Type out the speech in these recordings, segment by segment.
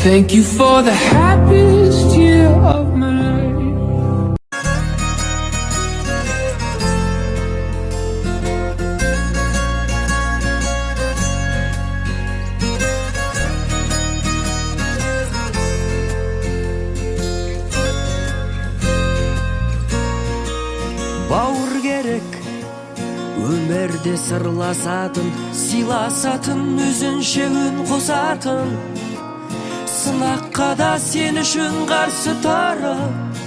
Thank you for the happiest year of my life. Бауыр керек өмірде сырласатын, сыйласатын, өзінше үн қосатын, сынаққа да сен үшін қарсы тұрып,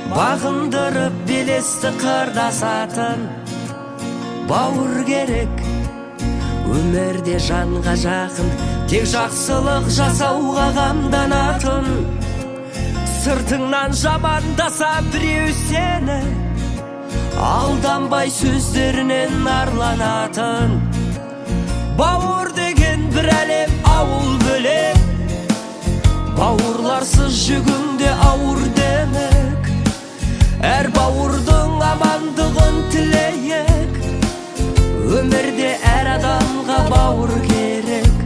бағындырып белесті қырдасатын. Бауыр керек өмірде жанға жақын, тек жақсылық жасауға қамданатын, сыртыңнан жамандаса біреу сені, алданбай сөздерінен арланатын. Бауыр деген бір әлем, ауыл бөлек, бауырларсыз жүгіңде ауыр демек. Әр бауырдың амандығын тілейік, өмірде әр адамға бауыр керек.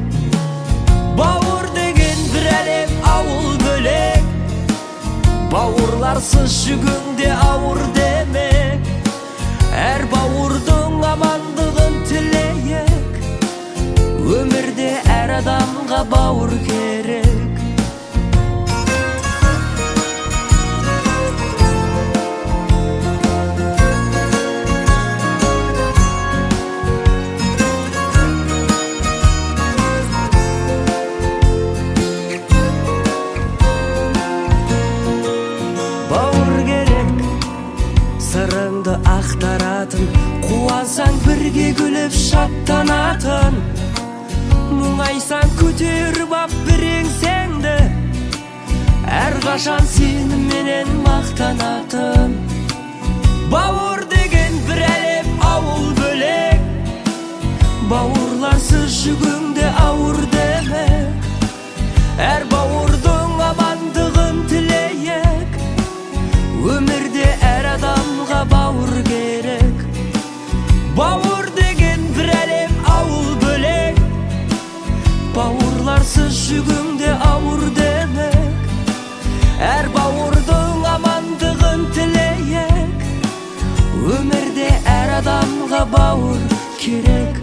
Бауыр деген бір әлем, ауыл бөлек, бауырларсыз жүгіңде ауыр демек. Әр бауырдың амандығын тілейік, өмірде әр адамға бауыр керек. Сырыңды ақтаратын, қуансаң бірге күліп шаттанатын, мұңайсаң көтеріп ап бір еңсеңді, әрқашан сеніменен мақтанатын. Бауыр деген бір әлем, ауыл бөлек, бауырларсыз жүгіңде ауыр демек. Әр бауырдың амандығын тілейік, өмірде әр адамға бауыр керек. Бауыр деген бір әлем, ауыл бөлек, бауырларсыз жүгіңде ауыр демек. Әр бауырдың амандығын тілейік, өмірде әр адамға бауыр керек.